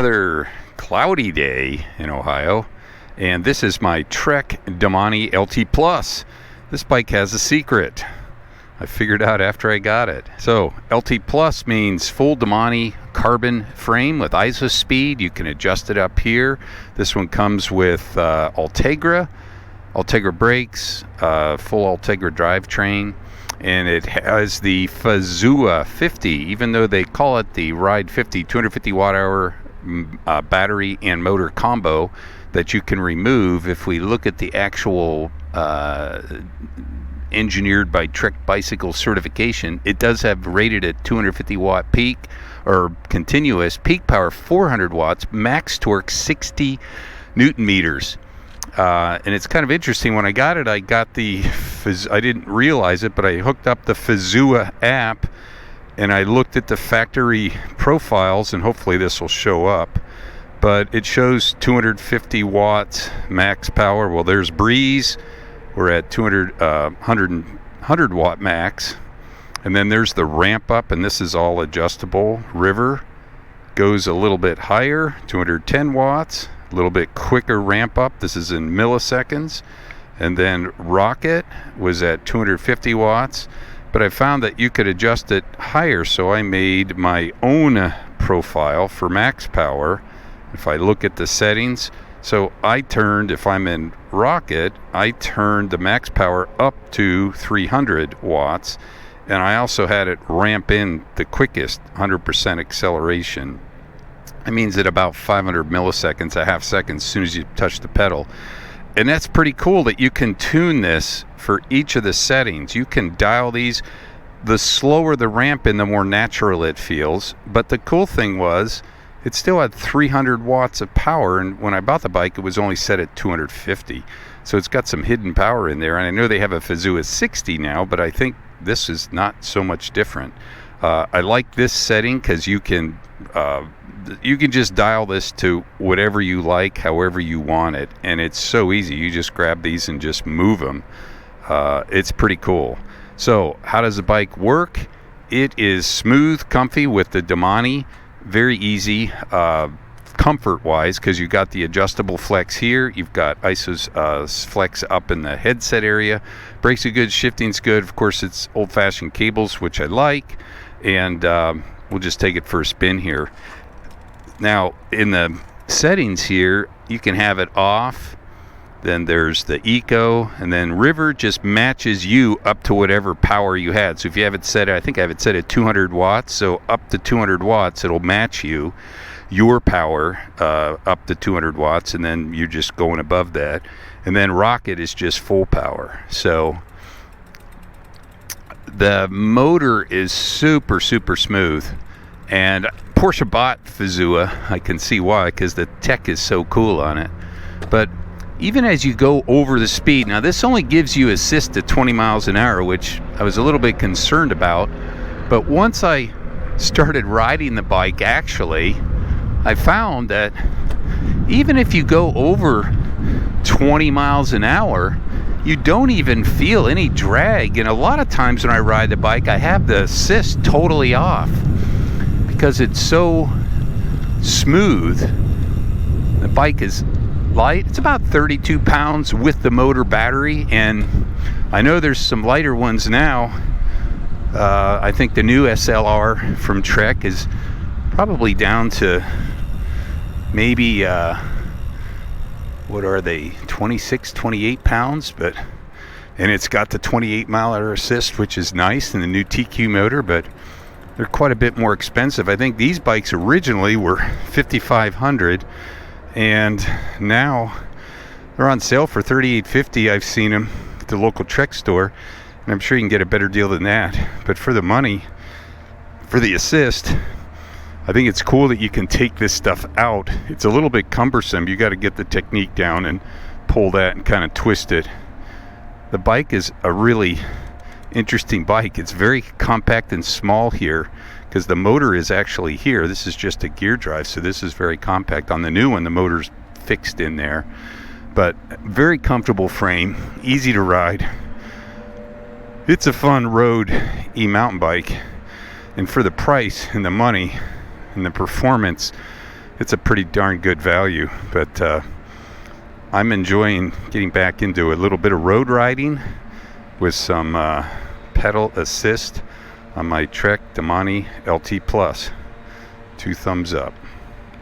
another cloudy day in Ohio, and this is my Trek Domane LT Plus. This bike has a secret I figured out after I got it. So LT Plus means full Domane carbon frame with ISO speed. You can adjust it up here. This one comes with Ultegra brakes, full Ultegra drivetrain, and it has the Fazua 50, even though they call it the Ride 50 250 watt hour battery and motor combo that you can remove. If we look at the actual engineered by Trek bicycle certification, it does have rated at 250 watt peak or continuous peak power 400 watts, max torque 60 newton meters. And it's kind of interesting. When I got it, I didn't realize it, but I hooked up the Fazua app and I looked at the factory profiles, and hopefully this will show up, but it shows 250 watts max power. Well, there's Breeze. We're at 100 watt max. And then there's the ramp up, and this is all adjustable. River goes a little bit higher, 210 watts. A little bit quicker ramp up. This is in milliseconds. And then Rocket was at 250 watts, but I found that you could adjust it higher, so I made my own profile for max power. If I look at the settings, so if I'm in Rocket, I turned the max power up to 300 watts, and I also had it ramp in the quickest 100% acceleration. That means at about 500 milliseconds, a half second, as soon as you touch the pedal. And that's pretty cool that you can tune this for each of the settings. You can dial these. The slower the ramp in, the more natural it feels. But the cool thing was, it still had 300 watts of power. And when I bought the bike, it was only set at 250. So it's got some hidden power in there. And I know they have a Fazua 60 now, but I think this is not so much different. I like this setting because you can just dial this to whatever you like, however you want it, and it's so easy. You just grab these and just move them. It's pretty cool. So how does the bike work? It is smooth, comfy with the Domane, very easy comfort wise, because you got the adjustable flex here, you've got ISO's flex up in the headset area. Brakes are good, shifting's good. Of course, it's old-fashioned cables, which I like, and we'll just take it for a spin here. Now, in the settings here, you can have it off. Then there's the Eco, and then River just matches you up to whatever power you had. So if you have it set, I think I have it set at 200 watts. So up to 200 watts, it'll match your power up to 200 watts, and then you're just going above that. And then Rocket is just full power. So the motor is super, super smooth. And Porsche bought Fazua. I can see why, because the tech is so cool on it. But even as you go over the speed, now this only gives you assist at 20 miles an hour, which I was a little bit concerned about. But once I started riding the bike, actually, I found that even if you go over 20 miles an hour, you don't even feel any drag. And a lot of times when I ride the bike, I have the assist totally off because it's so smooth. The bike is light. It's about 32 pounds with the motor battery, and I know there's some lighter ones now. I think the new SLR from Trek is probably down to maybe what are they, 26, 28 pounds, and it's got the 28 mile an hour assist, which is nice, and the new TQ motor, but they're quite a bit more expensive. I think these bikes originally were $5,500, and now they're on sale for $3,850. I've seen them at the local Trek store, and I'm sure you can get a better deal than that. But for the money, for the assist, I think it's cool that you can take this stuff out. It's a little bit cumbersome. You got to get the technique down and pull that and kind of twist it. The bike is a really interesting bike. It's very compact and small here because the motor is actually here. This is just a gear drive, so this is very compact. On the new one, the motor's fixed in there, but very comfortable frame, easy to ride. It's a fun road e-mountain bike, and for the price and the money and the performance, it's a pretty darn good value. But I'm enjoying getting back into a little bit of road riding with some pedal assist on my Trek Domane LT Plus. 2 thumbs up.